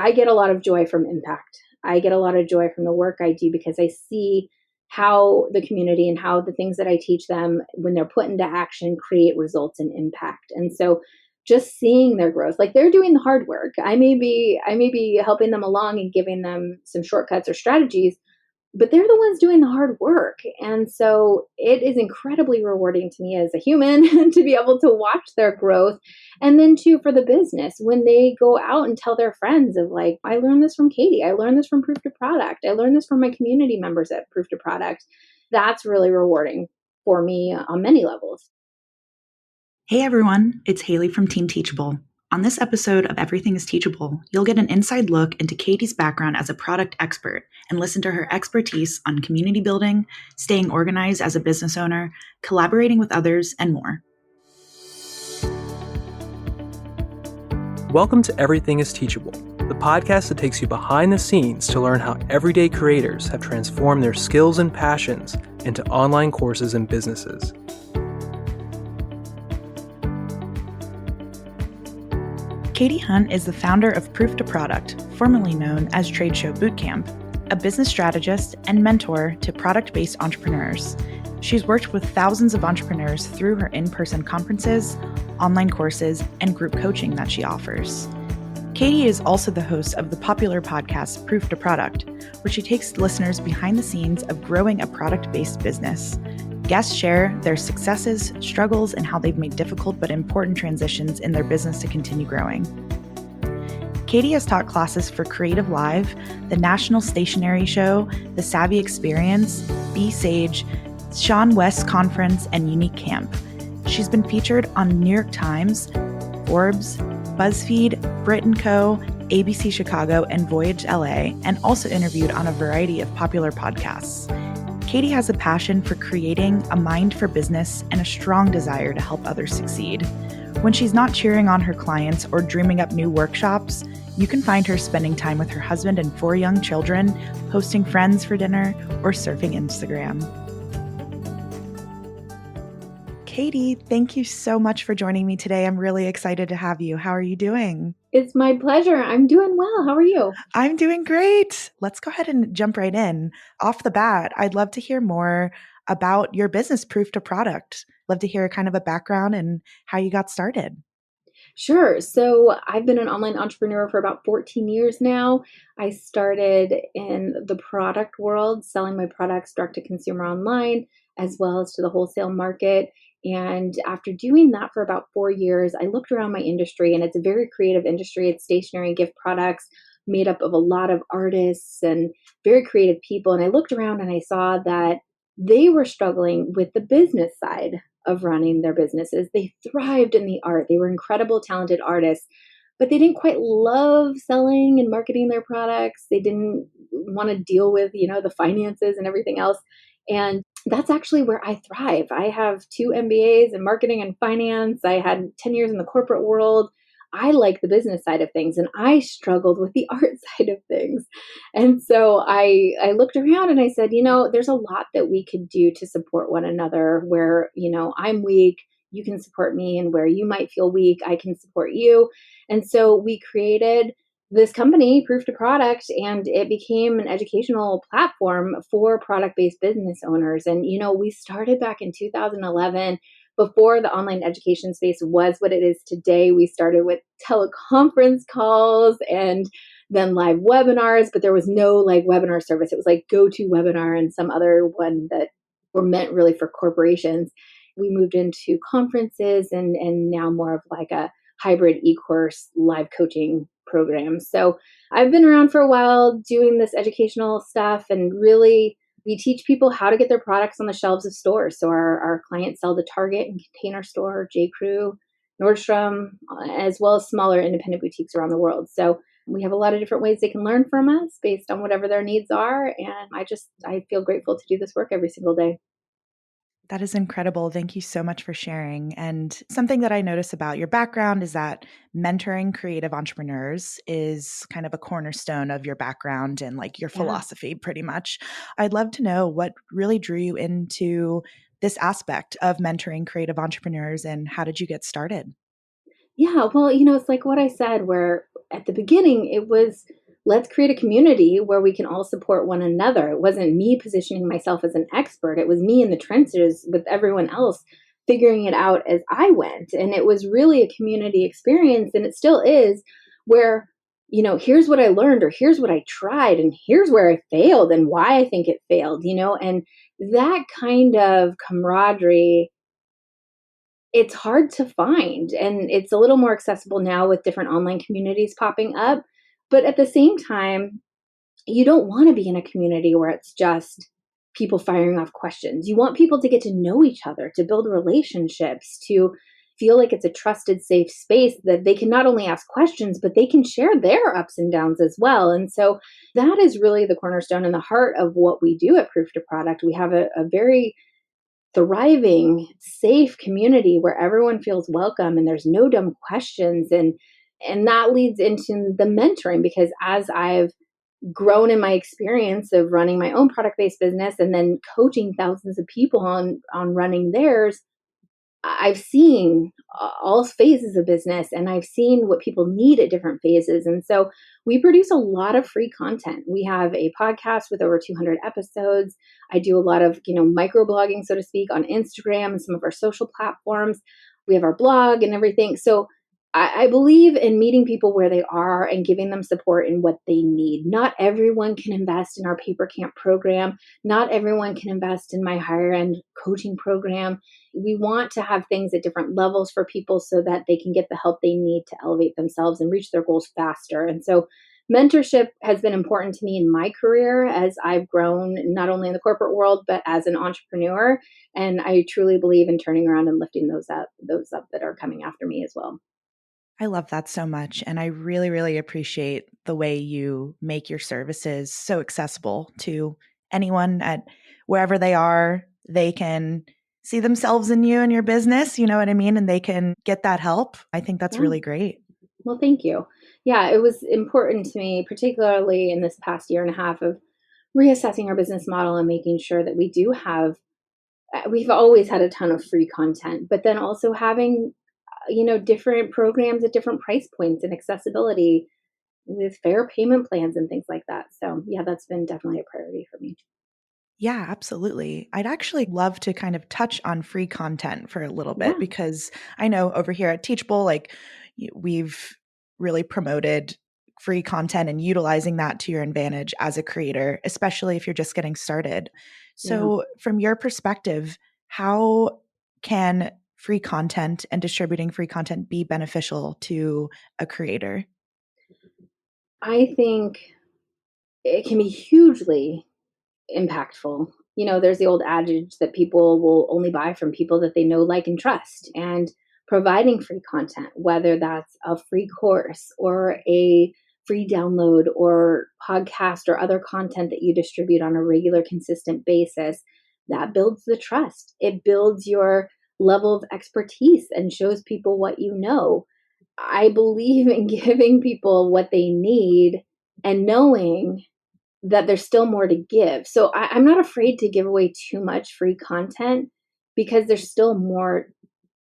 I get a lot of joy from impact. I get a lot of joy from the work I do because I see how the community and how the things that I teach them, when they're put into action, create results and impact. And so just seeing their growth, like they're doing the hard work. I may be helping them along and giving them some shortcuts or strategies, but they're the ones doing the hard work. And so it is incredibly rewarding to me as a human to be able to watch their growth. And then too, for the business, when they go out and tell their friends of like, I learned this from Katie, I learned this from Proof to Product, I learned this from my community members at Proof to Product. That's really rewarding for me on many levels. Hey everyone, it's Haley from Team Teachable. On this episode of Everything is Teachable, you'll get an inside look into Katie's background as a product expert and listen to her expertise on community building, staying organized as a business owner, collaborating with others, and more. Welcome to Everything is Teachable, the podcast that takes you behind the scenes to learn how everyday creators have transformed their skills and passions into online courses and businesses. Katie Hunt is the founder of Proof to Product, formerly known as Tradeshow Bootcamp, a business strategist and mentor to product-based entrepreneurs. She's worked with thousands of entrepreneurs through her in-person conferences, online courses, and group coaching that she offers. Katie is also the host of the popular podcast Proof to Product, where she takes listeners behind the scenes of growing a product-based business. Guests share their successes, struggles, and how they've made difficult but important transitions in their business to continue growing. Katie has taught classes for CreativeLive, the National Stationery Show, the Savvy Experience, Be Sage, Seanwes Conference, and Unique Camp. She's been featured on New York Times, Forbes, BuzzFeed, Brit Co, ABC Chicago, and VoyageLA, and also interviewed on a variety of popular podcasts. Katie has a passion for creating, a mind for business, and a strong desire to help others succeed. When she's not cheering on her clients or dreaming up new workshops, you can find her spending time with her husband and 4 young children, hosting friends for dinner, or surfing Instagram. Katie, thank you so much for joining me today. I'm really excited to have you. How are you doing? It's my pleasure. I'm doing well. How are you? I'm doing great. Let's go ahead and jump right in. Off the bat, I'd love to hear more about your business, Proof to Product. Love to hear kind of a background and how you got started. Sure. So I've been an online entrepreneur for about 14 years now. I started in the product world, selling my products direct to consumer online, as well as to the wholesale market. And after doing that for about 4 years, I looked around my industry, and it's a very creative industry. It's stationery and gift products made up of a lot of artists and very creative people. And I looked around and I saw that they were struggling with the business side of running their businesses. They thrived in the art. They were incredible, talented artists, but they didn't quite love selling and marketing their products. They didn't want to deal with, the finances and everything else. And that's actually where I thrive. I have 2 MBAs in marketing and finance. I had 10 years in the corporate world. I like the business side of things, and I struggled with the art side of things. And so I looked around and I said, there's a lot that we could do to support one another where, I'm weak, you can support me, and where you might feel weak, I can support you. And so we created this company, Proof to Product, and it became an educational platform for product-based business owners. And, we started back in 2011, before the online education space was what it is today. We started with teleconference calls and then live webinars, but there was no webinar service. It was like GoToWebinar and some other one that were meant really for corporations. We moved into conferences and now more of like a hybrid e-course live coaching program. So I've been around for a while doing this educational stuff, and really we teach people how to get their products on the shelves of stores. So our clients sell to Target and Container Store, J.Crew, Nordstrom, as well as smaller independent boutiques around the world. So we have a lot of different ways they can learn from us based on whatever their needs are. And I feel grateful to do this work every single day. That is incredible. Thank you so much for sharing. And something that I notice about your background is that mentoring creative entrepreneurs is kind of a cornerstone of your background and your philosophy, pretty much. I'd love to know what really drew you into this aspect of mentoring creative entrepreneurs, and how did you get started? Yeah, well, it's like what I said, where at the beginning, it was, let's create a community where we can all support one another. It wasn't me positioning myself as an expert. It was me in the trenches with everyone else figuring it out as I went. And it was really a community experience. And it still is, where, here's what I learned, or here's what I tried, and here's where I failed and why I think it failed, and that kind of camaraderie, it's hard to find. And it's a little more accessible now with different online communities popping up. But at the same time, you don't want to be in a community where it's just people firing off questions. You want people to get to know each other, to build relationships, to feel like it's a trusted, safe space that they can not only ask questions, but they can share their ups and downs as well. And so that is really the cornerstone and the heart of what we do at Proof to Product. We have a very thriving, safe community where everyone feels welcome and there's no dumb questions. And that leads into the mentoring, because as I've grown in my experience of running my own product-based business and then coaching thousands of people on running theirs, I've seen all phases of business, and I've seen what people need at different phases. And so we produce a lot of free content. We have a podcast with over 200 episodes. I do a lot of, microblogging, so to speak, on Instagram and some of our social platforms. We have our blog and everything. So I believe in meeting people where they are and giving them support in what they need. Not everyone can invest in our paper camp program. Not everyone can invest in my higher end coaching program. We want to have things at different levels for people so that they can get the help they need to elevate themselves and reach their goals faster. And so mentorship has been important to me in my career as I've grown, not only in the corporate world, but as an entrepreneur. And I truly believe in turning around and lifting those up that are coming after me as well. I love that so much. And I really, really appreciate the way you make your services so accessible to anyone at wherever they are. They can see themselves in you and your business, you know what I mean? And they can get that help. I think that's really great. Well, thank you. Yeah, it was important to me, particularly in this past year and a half, of reassessing our business model and making sure that we've always had a ton of free content, but then also having different programs at different price points and accessibility with fair payment plans and things like that. So yeah, that's been definitely a priority for me. Yeah, absolutely. I'd actually love to kind of touch on free content for a little bit, because I know over here at Teachable, we've really promoted free content and utilizing that to your advantage as a creator, especially if you're just getting started. So from your perspective, how can free content and distributing free content be beneficial to a creator? I think it can be hugely impactful. There's the old adage that people will only buy from people that they know, like, and trust. And providing free content, whether that's a free course or a free download or podcast or other content that you distribute on a regular, consistent basis, that builds the trust. It builds your level of expertise and shows people what you know. I believe in giving people what they need and knowing that there's still more to give. So I'm not afraid to give away too much free content, because there's still more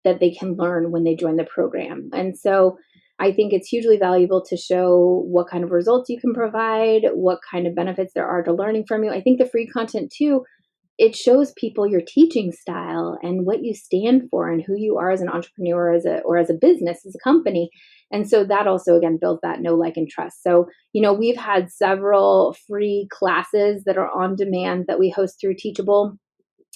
that they can learn when they join the program. And so I think it's hugely valuable to show what kind of results you can provide, what kind of benefits there are to learning from you. I think the free content too, it shows people your teaching style and what you stand for and who you are as an entrepreneur, or as a business, as a company. And so that also, again, builds that know, like, and trust. So, we've had several free classes that are on demand that we host through Teachable.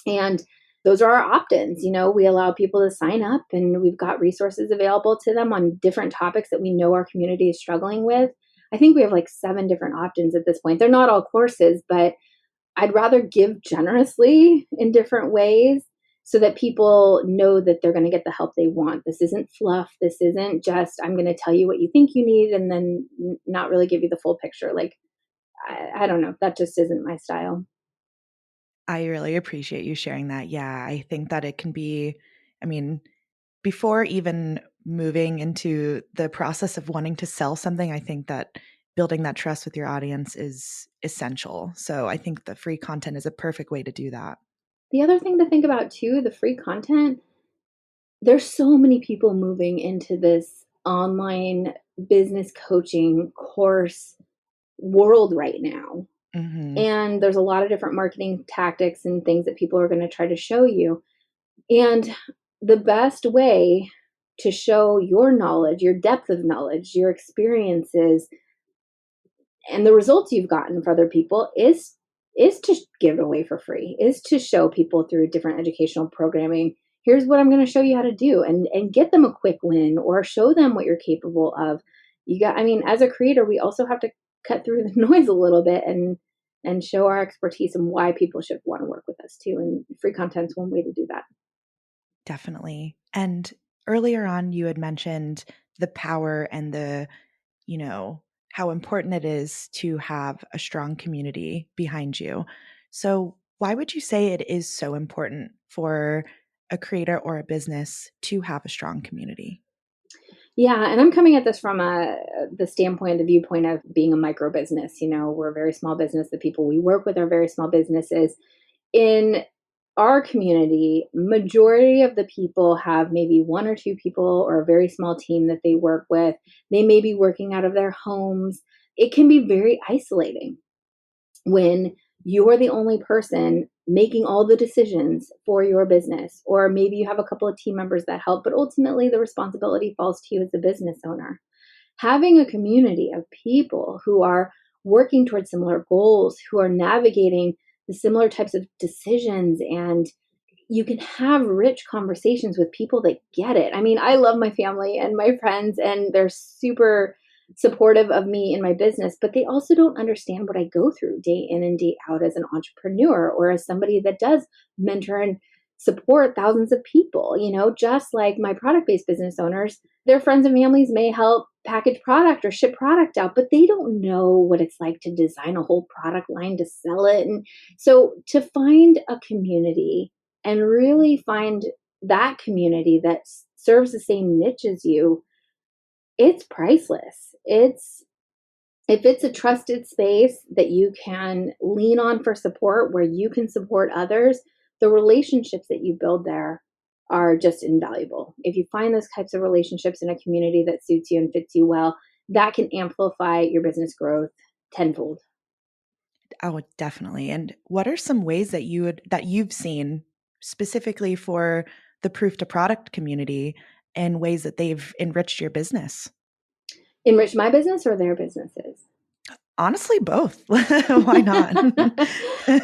And those are our opt-ins. We allow people to sign up, and we've got resources available to them on different topics that we know our community is struggling with. I think we have like 7 different opt-ins at this point. They're not all courses, but I'd rather give generously in different ways so that people know that they're going to get the help they want. This isn't fluff. This isn't just, I'm going to tell you what you think you need and then not really give you the full picture. I don't know. That just isn't my style. I really appreciate you sharing that. Yeah, I think that it can be, before even moving into the process of wanting to sell something, I think that building that trust with your audience is essential. So I think the free content is a perfect way to do that. The other thing to think about too, the free content, there's so many people moving into this online business coaching course world right now. Mm-hmm. And there's a lot of different marketing tactics and things that people are going to try to show you. And the best way to show your knowledge, your depth of knowledge, your experiences, and the results you've gotten for other people is to give it away for free, is to show people through different educational programming, here's what I'm going to show you how to do, and get them a quick win or show them what you're capable of. I mean, as a creator, we also have to cut through the noise a little bit and show our expertise and why people should want to work with us too. And free content is one way to do that. Definitely. And earlier on, you had mentioned the power and how important it is to have a strong community behind you. So why would you say it is so important for a creator or a business to have a strong community? Yeah, and I'm coming at this from the viewpoint of being a micro business. We're a very small business. The people we work with are very small businesses. In our community, majority of the people have maybe one or two people or a very small team that they work with. They may be working out of their homes. It can be very isolating when you're the only person making all the decisions for your business, or maybe you have a couple of team members that help, but ultimately the responsibility falls to you as the business owner. Having a community of people who are working towards similar goals, who are navigating the similar types of decisions, and you can have rich conversations with people that get it. I mean, I love my family and my friends, and they're super supportive of me in my business, but they also don't understand what I go through day in and day out as an entrepreneur or as somebody that does mentor and support thousands of people. Just like my product-based business owners, their friends and families may help package product or ship product out, but they don't know what it's like to design a whole product line to sell it. And so to find a community and really find that community that serves the same niche as you, it's priceless. If it's a trusted space that you can lean on for support, where you can support others, the relationships that you build there are just invaluable. If you find those types of relationships in a community that suits you and fits you well, that can amplify your business growth tenfold. Oh, definitely. And what are some ways that you've seen specifically for the proof to product community and ways that they've enriched your business? Enrich my business or their businesses? Honestly, both. Why not?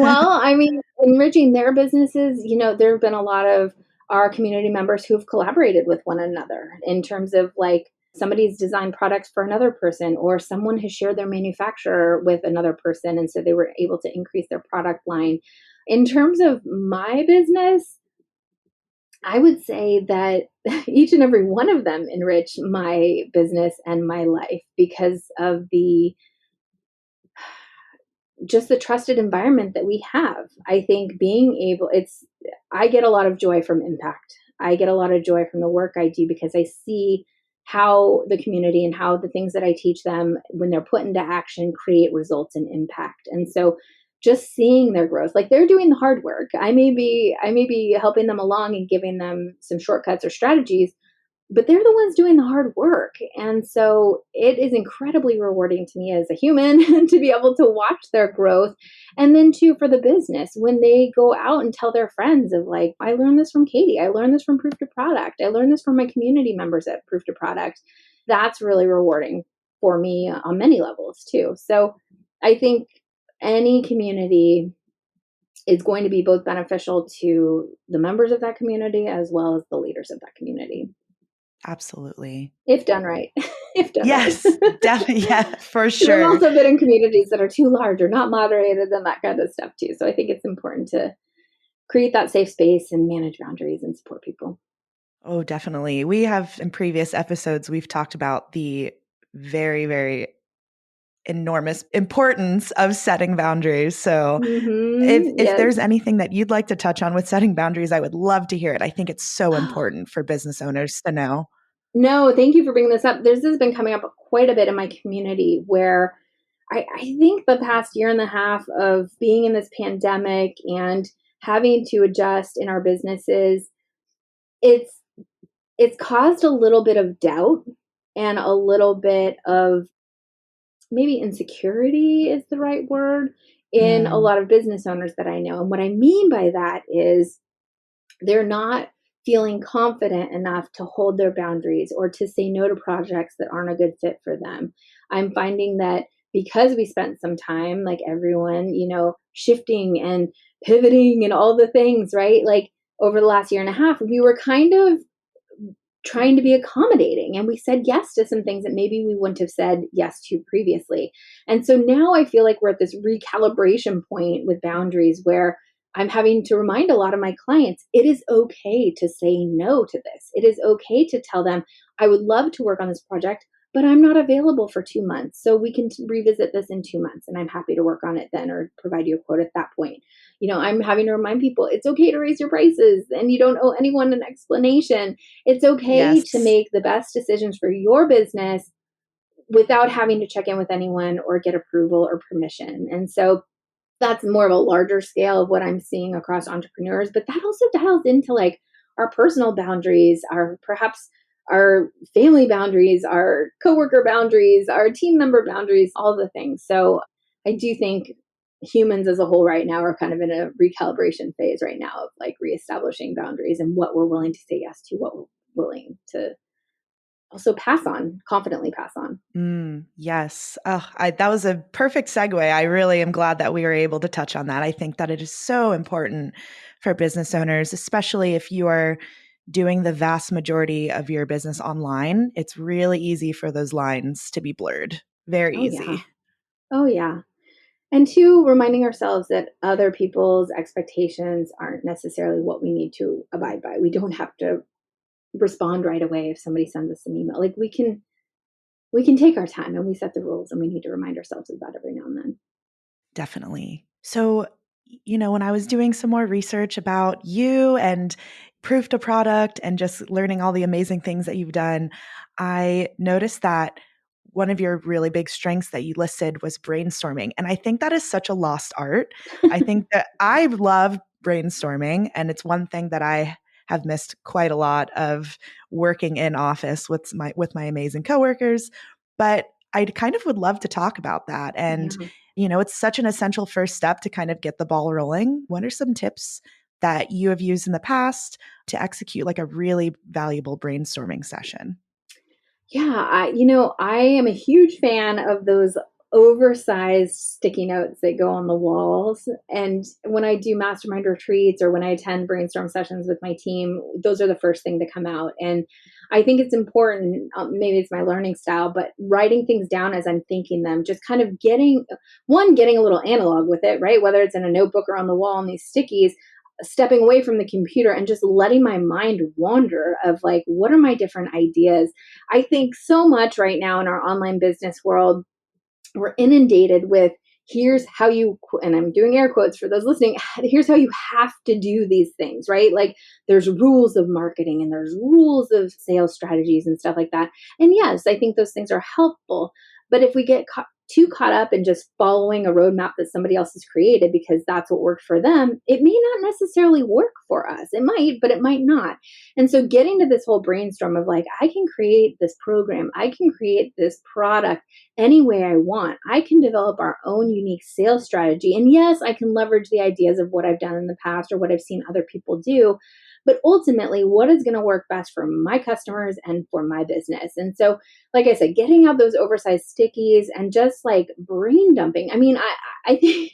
Well, I mean, enriching their businesses, there have been a lot of our community members who have collaborated with one another in terms of like somebody's designed products for another person, or someone has shared their manufacturer with another person. And so they were able to increase their product line. In terms of my business, I would say that each and every one of them enrich my business and my life because of just the trusted environment that we have. I think I get a lot of joy from impact. I get a lot of joy from the work I do because I see how the community and how the things that I teach them, when they're put into action, create results and impact. And so just seeing their growth, like they're doing the hard work. I may be helping them along and giving them some shortcuts or strategies, but they're the ones doing the hard work. And so it is incredibly rewarding to me as a human to be able to watch their growth. And then too, for the business, when they go out and tell their friends of like, I learned this from Katie, I learned this from Proof to Product, I learned this from my community members at Proof to Product. That's really rewarding for me on many levels too. So I think any community is going to be both beneficial to the members of that community as well as the leaders of that community. Absolutely. If done right. If done yes, right. definitely. Yeah, for sure. I've also been in communities that are too large or not moderated and that kind of stuff too. So I think it's important to create that safe space and manage boundaries and support people. Oh, definitely. We have in previous episodes, we've talked about the very, very enormous importance of setting boundaries. So if there's anything that you'd like to touch on with setting boundaries, I would love to hear it. I think it's so important for business owners to know. No, thank you for bringing this up. This has been coming up quite a bit in my community where I think the past year and a half of being in this pandemic and having to adjust in our businesses, it's caused a little bit of doubt and a little bit of maybe insecurity is the right word in a Mm, lot of business owners that I know. And what I mean by that is they're not feeling confident enough to hold their boundaries or to say no to projects that aren't a good fit for them. I'm finding that because we spent some time, like everyone, shifting and pivoting and all the things, right? Like over the last year and a half, we were kind of trying to be accommodating and we said yes to some things that maybe we wouldn't have said yes to previously. And so now I feel like we're at this recalibration point with boundaries where I'm having to remind a lot of my clients it is okay to say no to this. It is okay to tell them, I would love to work on this project, but I'm not available for 2 months. So we can revisit this in 2 months and I'm happy to work on it then or provide you a quote at that point. I'm having to remind people it's okay to raise your prices and you don't owe anyone an explanation. It's okay to yes. make the best decisions for your business without having to check in with anyone or get approval or permission. And so that's more of a larger scale of what I'm seeing across entrepreneurs, but that also dials into like our personal boundaries, our perhaps our family boundaries, our coworker boundaries, our team member boundaries, all the things. So I do think humans as a whole right now are kind of in a recalibration phase right now of like reestablishing boundaries and what we're willing to say yes to, what we're willing to also confidently pass on. Yes. Oh, that was a perfect segue. I really am glad that we were able to touch on that. I think that it is so important for business owners, especially if you are doing the vast majority of your business online. It's really easy for those lines to be blurred. Very Oh, yeah. easy. Oh, yeah. And two, reminding ourselves that other people's expectations aren't necessarily what we need to abide by. We don't have to respond right away if somebody sends us an email. Like we can take our time and we set the rules and we need to remind ourselves of that every now and then. Definitely. So, when I was doing some more research about you and proof to product and just learning all the amazing things that you've done, I noticed that one of your really big strengths that you listed was brainstorming. And I think that is such a lost art. I think that I love brainstorming, and it's one thing that I have missed quite a lot of working in office with my amazing coworkers. But I kind of would love to talk about that. And Yeah. it's such an essential first step to kind of get the ball rolling. What are some tips that you have used in the past to execute like a really valuable brainstorming session? Yeah, I am a huge fan of those oversized sticky notes that go on the walls. And when I do mastermind retreats or when I attend brainstorm sessions with my team, those are the first thing to come out. And I think it's important, maybe it's my learning style, but writing things down as I'm thinking them, just kind of getting a little analog with it, right? Whether it's in a notebook or on the wall on these stickies, stepping away from the computer and just letting my mind wander of like, what are my different ideas? I think so much right now in our online business world, we're inundated with here's how you, and I'm doing air quotes for those listening, here's how you have to do these things, right? Like there's rules of marketing and there's rules of sales strategies and stuff like that. And yes, I think those things are helpful. But if we get too caught up in just following a roadmap that somebody else has created because that's what worked for them, it may not necessarily work for us. It might, but it might not. And so getting to this whole brainstorm of like, I can create this program, I can create this product any way I want. I can develop our own unique sales strategy. And yes, I can leverage the ideas of what I've done in the past or what I've seen other people do. But ultimately, what is going to work best for my customers and for my business? And so, like I said, getting out those oversized stickies and just like brain dumping. I mean, I think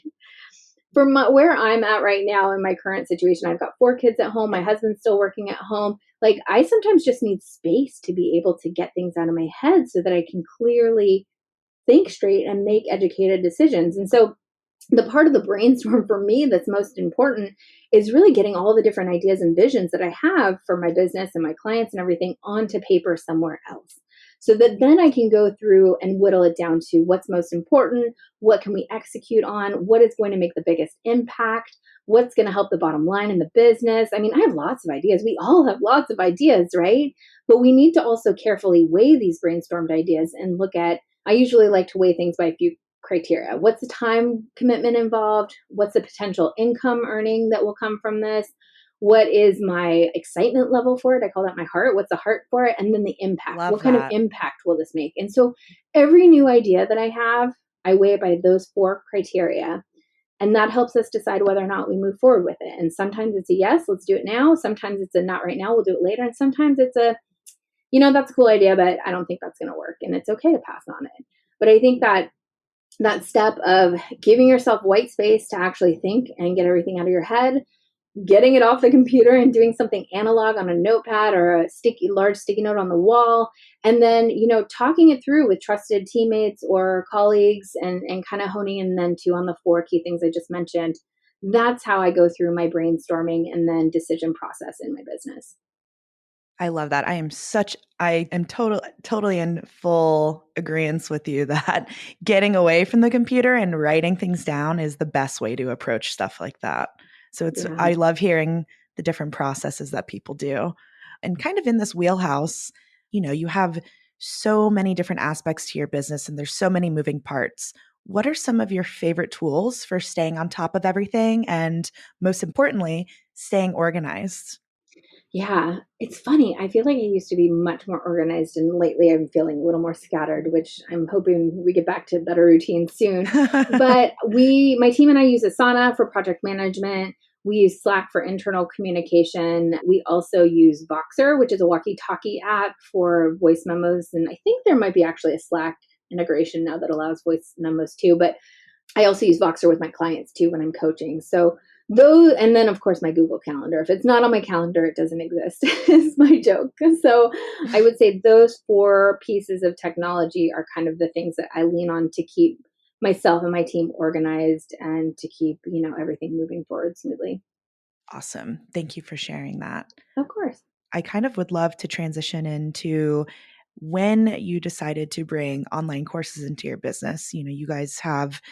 for where I'm at right now in my current situation, I've got 4 kids at home. My husband's still working at home. Like I sometimes just need space to be able to get things out of my head so that I can clearly think straight and make educated decisions. And so the part of the brainstorm for me that's most important is really getting all the different ideas and visions that I have for my business and my clients and everything onto paper somewhere else. So that then I can go through and whittle it down to what's most important, what can we execute on, what is going to make the biggest impact, what's going to help the bottom line in the business. I mean, I have lots of ideas. We all have lots of ideas, right? But we need to also carefully weigh these brainstormed ideas and look at, I usually like to weigh things by a few criteria. What's the time commitment involved? What's the potential income earning that will come from this? what is my excitement level for it? I call that my heart. What's the heart for it? And then the impact. Love What kind of that. impact will this make? And so every new idea that I have, I weigh it by those 4 criteria. And that helps us decide whether or not we move forward with it. And sometimes it's a yes, let's do it now. Sometimes it's a not right now, we'll do it later. And sometimes it's a, that's a cool idea, but I don't think that's going to work. And it's okay to pass on it. But I think that step of giving yourself white space to actually think and get everything out of your head, getting it off the computer and doing something analog on a notepad or a large sticky note on the wall, and then talking it through with trusted teammates or colleagues, and kind of honing in then too on the 4 key things I just mentioned. That's how I go through my brainstorming and then decision process in my business. I love that. I am totally in full agreement with you that getting away from the computer and writing things down is the best way to approach stuff like that. So I love hearing the different processes that people do. And kind of in this wheelhouse, you have so many different aspects to your business and there's so many moving parts. What are some of your favorite tools for staying on top of everything and, most importantly, staying organized? Yeah, it's funny. I feel like I used to be much more organized, and lately I'm feeling a little more scattered, which I'm hoping we get back to better routines soon. But my team and I use Asana for project management. We use Slack for internal communication. We also use Voxer, which is a walkie-talkie app for voice memos. And I think there might be actually a Slack integration now that allows voice memos too. But I also use Voxer with my clients too when I'm coaching. So those, and then of course my Google Calendar. If it's not on my calendar, it doesn't exist, is my joke. So I would say those 4 pieces of technology are kind of the things that I lean on to keep myself and my team organized and to keep, everything moving forward smoothly. Awesome. Thank you for sharing that. Of course. I kind of would love to transition into when you decided to bring online courses into your business. You guys have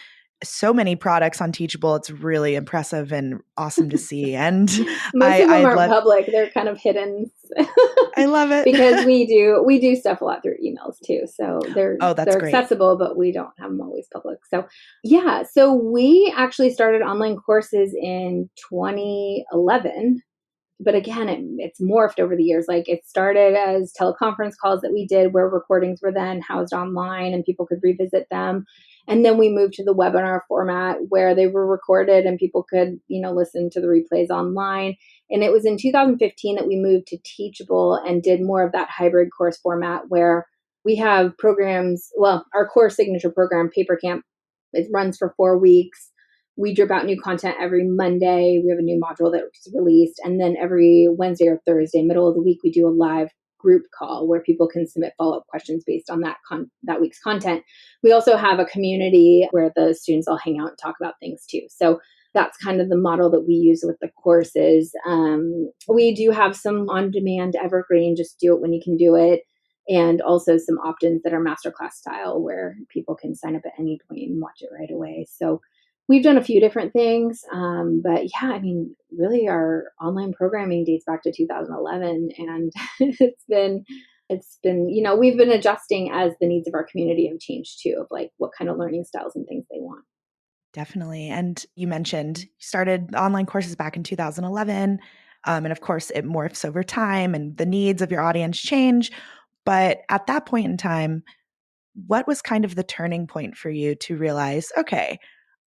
so many products on Teachable. It's really impressive and awesome to see. And Most of them I'd aren't love, public. They're kind of hidden. I love it. Because we do stuff a lot through emails too. So they're that's great. accessible, but we don't have them always public. So yeah, so we actually started online courses in 2011. But again, it's morphed over the years. Like, it started as teleconference calls that we did where recordings were then housed online and people could revisit them. And then we moved to the webinar format where they were recorded and people could, listen to the replays online. And it was in 2015 that we moved to Teachable and did more of that hybrid course format where we have programs. Well, our core signature program, Paper Camp, it runs for 4 weeks. We drip out new content every Monday. We have a new module that's released. And then every Wednesday or Thursday, middle of the week, we do a live group call where people can submit follow-up questions based on that week's content. We also have a community where the students all hang out and talk about things too. So that's kind of the model that we use with the courses. We do have some on-demand evergreen, just do it when you can do it. And also some opt-ins that are masterclass style where people can sign up at any point and watch it right away. So we've done a few different things. But yeah, I mean, really our online programming dates back to 2011. And it's been, we've been adjusting as the needs of our community have changed too, of like what kind of learning styles and things they want. Definitely. And you mentioned you started online courses back in 2011. And of course, it morphs over time and the needs of your audience change. But at that point in time, what was kind of the turning point for you to realize, okay,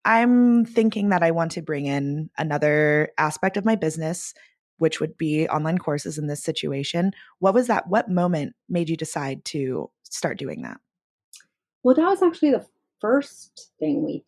I'm thinking that I want to bring in another aspect of my business, which would be online courses in this situation. What was that? What moment made you decide to start doing that? Well, that was actually the first thing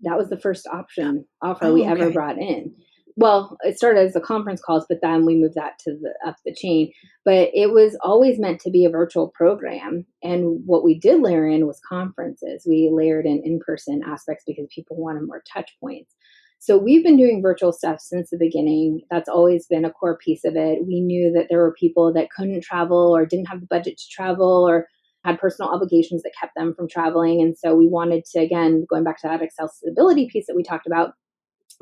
that was the first offer we Oh, ever okay. brought in. Well, it started as the conference calls, but then we moved that to up the chain. But it was always meant to be a virtual program. And what we did layer in was conferences. We layered in-person aspects because people wanted more touch points. So we've been doing virtual stuff since the beginning. That's always been a core piece of it. We knew that there were people that couldn't travel or didn't have the budget to travel or had personal obligations that kept them from traveling. And so we wanted to, again, going back to that accessibility piece that we talked about,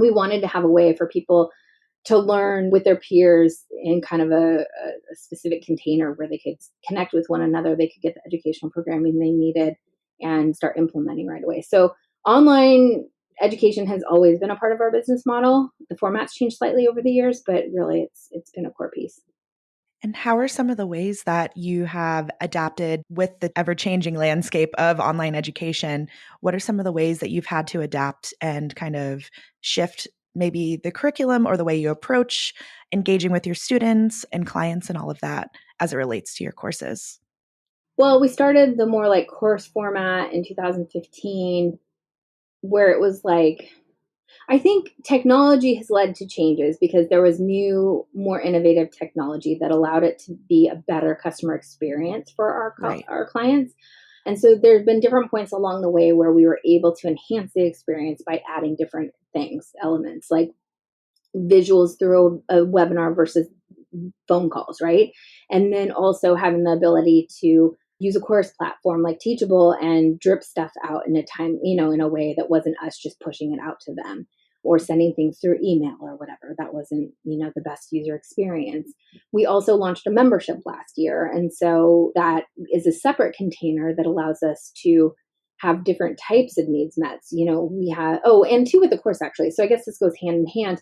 we wanted to have a way for people to learn with their peers in kind of a specific container where they could connect with one another. They could get the educational programming they needed and start implementing right away. So online education has always been a part of our business model. The format's changed slightly over the years, but really it's been a core piece. And how are some of the ways that you have adapted with the ever-changing landscape of online education? What are some of the ways that you've had to adapt and kind of shift maybe the curriculum or the way you approach engaging with your students and clients and all of that as it relates to your courses? Well, we started the more like course format in 2015, where it was like, I think technology has led to changes because there was new, more innovative technology that allowed it to be a better customer experience for Right. our clients. And so there's been different points along the way where we were able to enhance the experience by adding different things, elements like visuals through a webinar versus phone calls, right? And then also having the ability to use a course platform like Teachable and drip stuff out in a time, in a way that wasn't us just pushing it out to them or sending things through email or whatever. That wasn't, the best user experience. We also launched a membership last year. And so that is a separate container that allows us to have different types of needs met. We have, and two with the course actually. So I guess this goes hand in hand.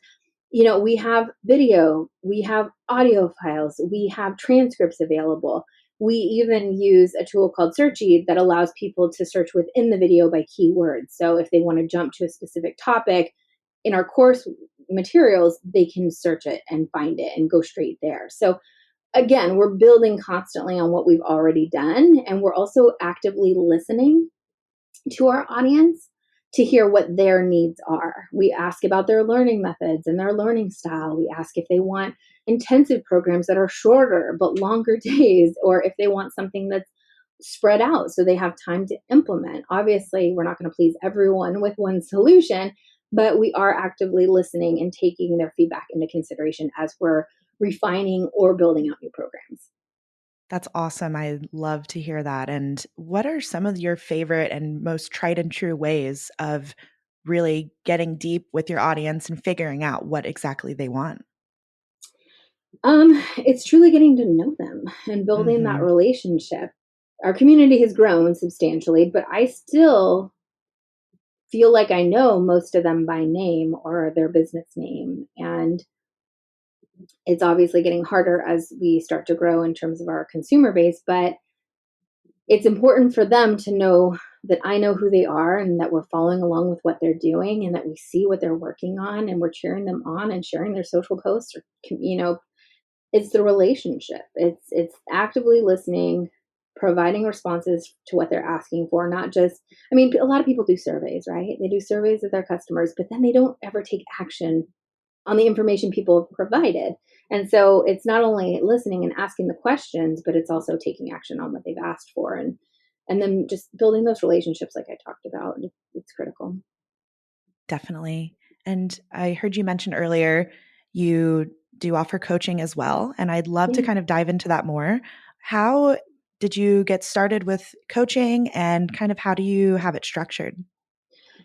We have video, we have audio files, we have transcripts available. We even use a tool called Searchy that allows people to search within the video by keywords. So if they want to jump to a specific topic in our course materials, they can search it and find it and go straight there. So again, we're building constantly on what we've already done. And we're also actively listening to our audience to hear what their needs are. We ask about their learning methods and their learning style. We ask if they want intensive programs that are shorter but longer days, or if they want something that's spread out so they have time to implement. Obviously, we're not going to please everyone with one solution, but we are actively listening and taking their feedback into consideration as we're refining or building out new programs. That's awesome. I love to hear that. And what are some of your favorite and most tried and true ways of really getting deep with your audience and figuring out what exactly they want? It's truly getting to know them and building that Mm-hmm. relationship. Our community has grown substantially, but I still feel like I know most of them by name or their business name. And it's obviously getting harder as we start to grow in terms of our consumer base, but it's important for them to know that I know who they are and that we're following along with what they're doing and that we see what they're working on and we're cheering them on and sharing their social posts or, it's the relationship. It's actively listening, providing responses to what they're asking for, not just, a lot of people do surveys, right? They do surveys of their customers, but then they don't ever take action on the information people have provided. And so it's not only listening and asking the questions, but it's also taking action on what they've asked for and then just building those relationships like I talked about. It's critical. Definitely. And I heard you mention earlier you do offer coaching as well. And I'd love to Yeah. kind of dive into that more. How did you get started with coaching and kind of how do you have it structured?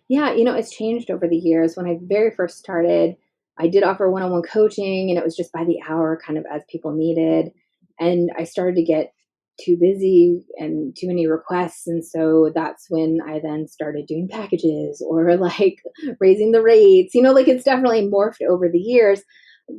Yeah, it's changed over the years. When I very first started, I did offer one-on-one coaching and it was just by the hour kind of as people needed. And I started to get too busy and too many requests. And so that's when I then started doing packages or like raising the rates. Like it's definitely morphed over the years.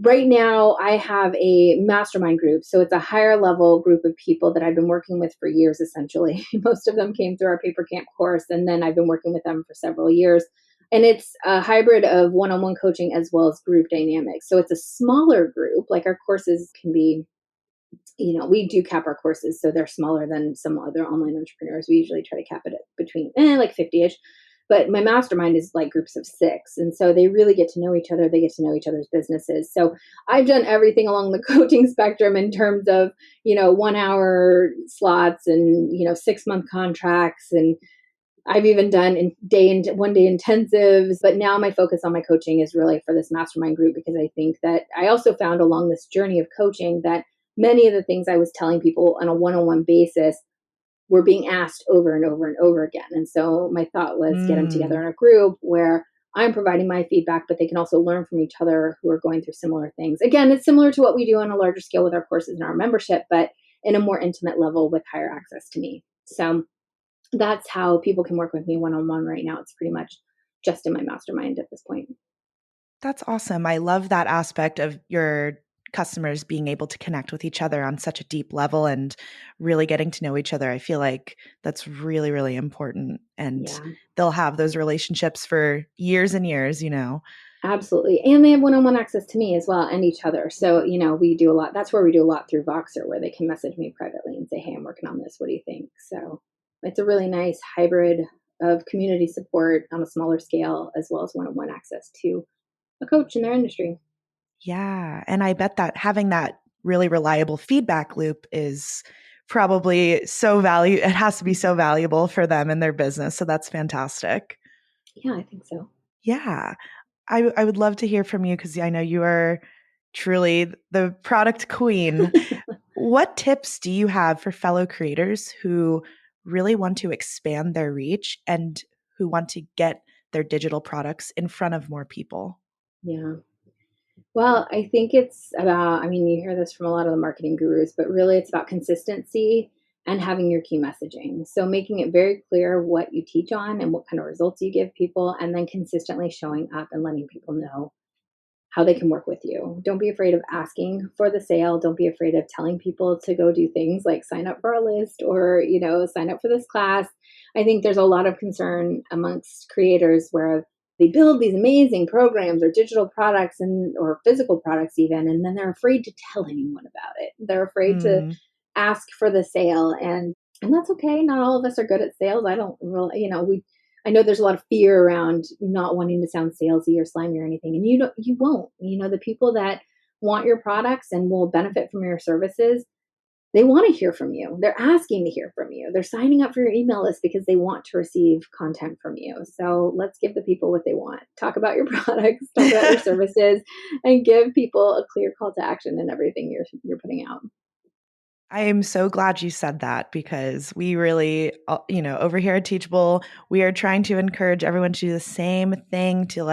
Right now, I have a mastermind group. So it's a higher level group of people that I've been working with for years, essentially. Most of them came through our paper camp course, and then I've been working with them for several years. And it's a hybrid of one on one coaching as well as group dynamics. So it's a smaller group. Like our courses can be, we do cap our courses. So they're smaller than some other online entrepreneurs. We usually try to cap it at between like 50 ish. But my mastermind is like groups of 6. And so they really get to know each other. They get to know each other's businesses. So I've done everything along the coaching spectrum in terms of, 1 hour slots and, 6-month contracts. And I've even done one day intensives. But now my focus on my coaching is really for this mastermind group, because I think that I also found along this journey of coaching that many of the things I was telling people on a one-on-one basis were being asked over and over and over again. And so my thought was get them together in a group where I'm providing my feedback, but they can also learn from each other who are going through similar things. Again, it's similar to what we do on a larger scale with our courses and our membership, but in a more intimate level with higher access to me. So that's how people can work with me one-on-one right now. It's pretty much just in my mastermind at this point. That's awesome. I love that aspect of your customers being able to connect with each other on such a deep level and really getting to know each other. I feel like that's really, really important. And Yeah. they'll have those relationships for years and years, Absolutely. And they have one-on-one access to me as well and each other. So, we do a lot. That's where we do a lot through Voxer, where they can message me privately and say, hey, I'm working on this. What do you think? So it's a really nice hybrid of community support on a smaller scale, as well as one-on-one access to a coach in their industry. Yeah. And I bet that having that really reliable feedback loop is probably it has to be so valuable for them in their business. So that's fantastic. Yeah, I think so. Yeah. I would love to hear from you because I know you are truly the product queen. What tips do you have for fellow creators who really want to expand their reach and who want to get their digital products in front of more people? Yeah. Well, I think it's about, you hear this from a lot of the marketing gurus, but really it's about consistency and having your key messaging. So making it very clear what you teach on and what kind of results you give people, and then consistently showing up and letting people know how they can work with you. Don't be afraid of asking for the sale. Don't be afraid of telling people to go do things like sign up for a list or, sign up for this class. I think there's a lot of concern amongst creators where they build these amazing programs or digital products or physical products even, and then they're afraid to tell anyone about it. They're afraid to Mm, ask for the sale, and that's okay. Not all of us are good at sales. I don't really, I know there's a lot of fear around not wanting to sound salesy or slimy or anything, and you won't. The people that want your products and will benefit from your services, they want to hear from you. They're asking to hear from you. They're signing up for your email list because they want to receive content from you. So let's give the people what they want. Talk about your products, talk about your services, and give people a clear call to action in everything you're putting out. I am so glad you said that because we really, over here at Teachable, we are trying to encourage everyone to do the same thing to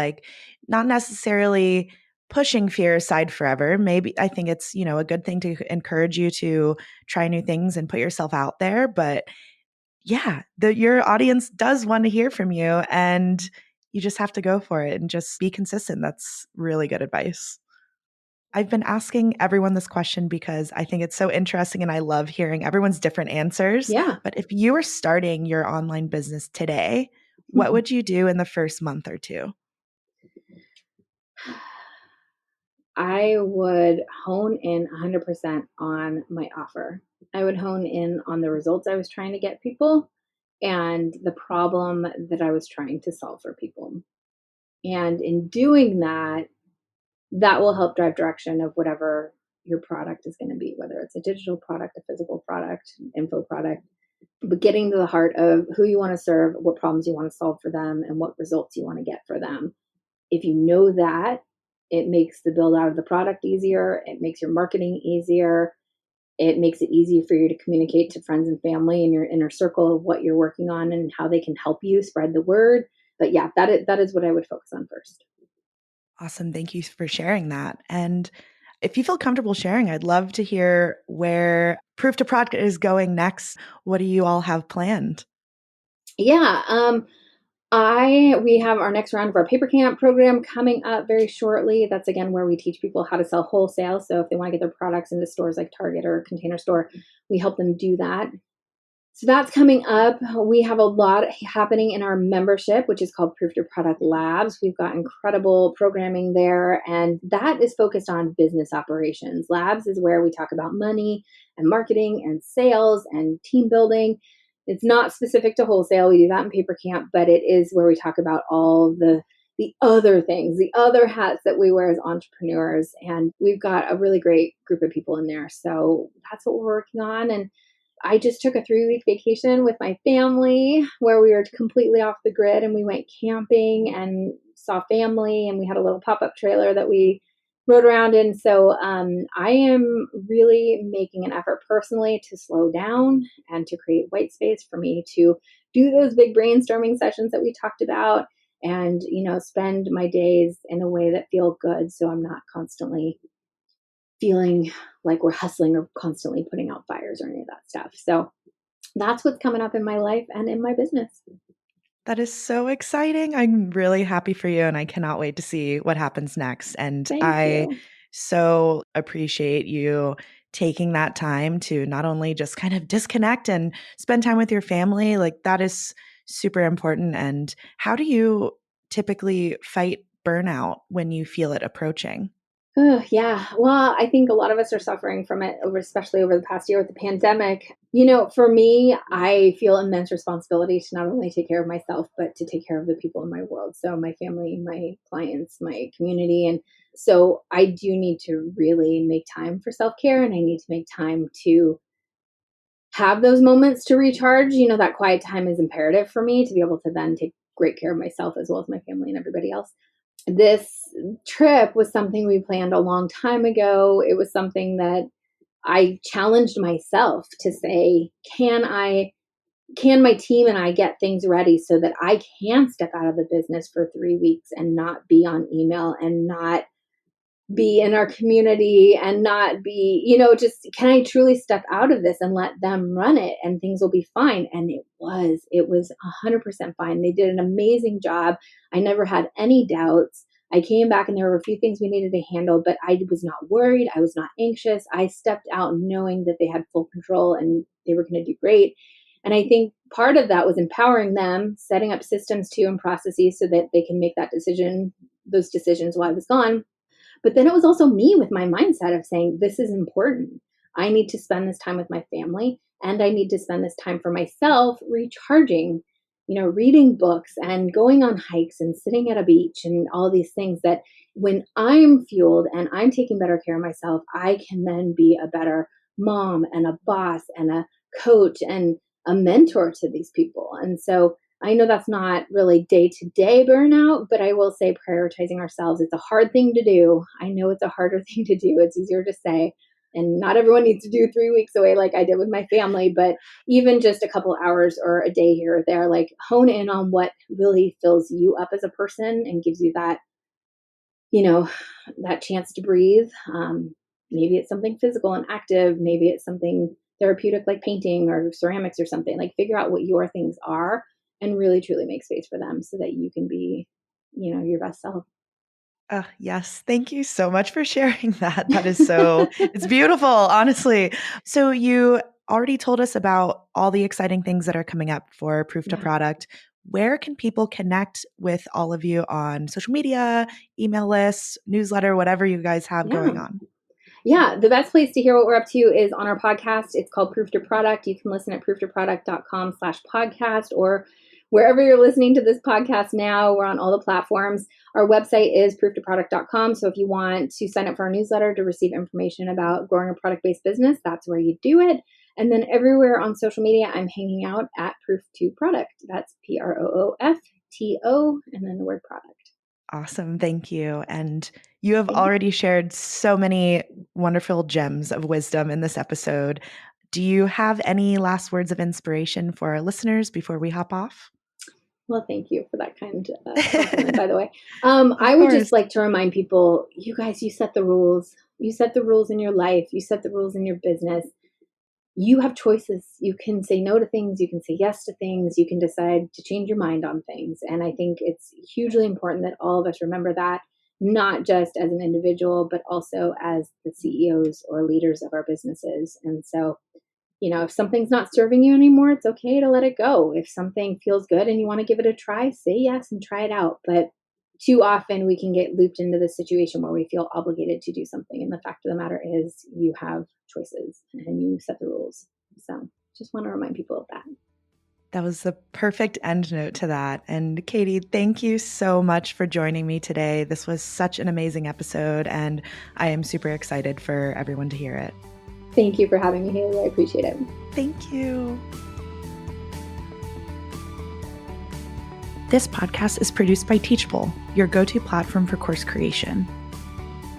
not necessarily pushing fear aside forever. Maybe I think it's, a good thing to encourage you to try new things and put yourself out there. But yeah, your audience does want to hear from you and you just have to go for it and just be consistent. That's really good advice. I've been asking everyone this question because I think it's so interesting and I love hearing everyone's different answers. Yeah. But if you were starting your online business today, what would you do in the first month or two? I would hone in 100% on my offer. I would hone in on the results I was trying to get people and the problem that I was trying to solve for people. And in doing that, that will help drive direction of whatever your product is going to be, whether it's a digital product, a physical product, info product, but getting to the heart of who you want to serve, what problems you want to solve for them, and what results you want to get for them. If you know that, it makes the build out of the product easier. It makes your marketing easier. It makes it easy for you to communicate to friends and family in your inner circle of what you're working on and how they can help you spread the word. But yeah, that is what I would focus on first. Awesome. Thank you for sharing that. And if you feel comfortable sharing, I'd love to hear where Proof to Product is going next. What do you all have planned? Yeah. We have our next round of our paper camp program coming up very shortly. That's again where we teach people how to sell wholesale. So if they want to get their products into stores like Target or Container Store, we help them do that. So that's coming up. We have a lot happening in our membership, which is called Proof Your Product Labs. We've got incredible programming there, and that is focused on business operations. Labs is where we talk about money and marketing and sales and team building. It's not specific to wholesale. We do that in Paper Camp, but it is where we talk about all the other things, the other hats that we wear as entrepreneurs. And we've got a really great group of people in there. So that's what we're working on. And I just took a 3-week vacation with my family where we were completely off the grid and we went camping and saw family and we had a little pop-up trailer that we rode around in. So I am really making an effort personally to slow down and to create white space for me to do those big brainstorming sessions that we talked about and, spend my days in a way that feel good. So I'm not constantly feeling like we're hustling or constantly putting out fires or any of that stuff. So that's what's coming up in my life and in my business. That is so exciting. I'm really happy for you and I cannot wait to see what happens next. And Thank I you. so appreciate you taking that time to not only just kind of disconnect and spend time with your family, like that is super important. And how do you typically fight burnout when you feel it approaching? Oh, yeah. Well, I think a lot of us are suffering from it especially over the past year with the pandemic. You know, for me, I feel immense responsibility to not only take care of myself, but to take care of the people in my world. So my family, my clients, my community. And so I do need to really make time for self-care, and I need to make time to have those moments to recharge. You know, that quiet time is imperative for me to be able to then take great care of myself as well as my family and everybody else. This trip was something we planned a long time ago. It was something that I challenged myself to say, can my team and I get things ready so that I can step out of the business for 3 weeks and not be on email and not be in our community and not be, just can I truly step out of this and let them run it and things will be fine? And it was 100% fine. They did an amazing job. I never had any doubts. I came back and there were a few things we needed to handle, but I was not worried. I was not anxious. I stepped out knowing that they had full control and they were going to do great. And I think part of that was empowering them, setting up systems too and processes so that they can make those decisions while I was gone. But then it was also me with my mindset of saying, this is important. I need to spend this time with my family and I need to spend this time for myself recharging, reading books and going on hikes and sitting at a beach and all these things that when I'm fueled and I'm taking better care of myself, I can then be a better mom and a boss and a coach and a mentor to these people. And so I know that's not really day-to-day burnout, but I will say prioritizing ourselves, it's a hard thing to do. I know it's a harder thing to do. It's easier to say. And not everyone needs to do 3 weeks away like I did with my family, but even just a couple hours or a day here or there, like hone in on what really fills you up as a person and gives you that, that chance to breathe. Maybe it's something physical and active. Maybe it's something therapeutic like painting or ceramics or something. Like figure out what your things are and really truly make space for them so that you can be, your best self. Yes. Thank you so much for sharing that. That is it's beautiful, honestly. So you already told us about all the exciting things that are coming up for Proof to Product. Where can people connect with all of you on social media, email lists, newsletter, whatever you guys have going on? Yeah, the best place to hear what we're up to is on our podcast. It's called Proof to Product. You can listen at prooftoproduct.com/podcast or wherever you're listening to this podcast now. We're on all the platforms. Our website is prooftoproduct.com. So if you want to sign up for our newsletter to receive information about growing a product-based business, that's where you do it. And then everywhere on social media, I'm hanging out at Proof to Product. That's PROOFTO and then the word product. Awesome. Thank you. And you have already shared so many wonderful gems of wisdom in this episode. Do you have any last words of inspiration for our listeners before we hop off? Well, thank you for that kind compliment, by the way. I would just like to remind people, you guys, you set the rules. You set the rules in your life. You set the rules in your business. You have choices. You can say no to things. You can say yes to things. You can decide to change your mind on things. And I think it's hugely important that all of us remember that, not just as an individual, but also as the CEOs or leaders of our businesses. And so, if something's not serving you anymore, it's okay to let it go. If something feels good and you want to give it a try, say yes and try it out. But too often we can get looped into this situation where we feel obligated to do something. And the fact of the matter is you have choices and you set the rules. So just want to remind people of that. That was the perfect end note to that. And Katie, thank you so much for joining me today. This was such an amazing episode, and I am super excited for everyone to hear it. Thank you for having me, Haley. I appreciate it. Thank you. This podcast is produced by Teachable, your go-to platform for course creation.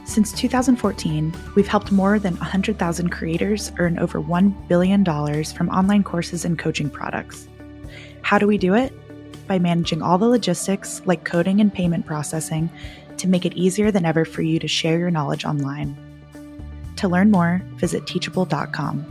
Since 2014, we've helped more than 100,000 creators earn over $1 billion from online courses and coaching products. How do we do it? By managing all the logistics, like coding and payment processing, to make it easier than ever for you to share your knowledge online. To learn more, visit teachable.com.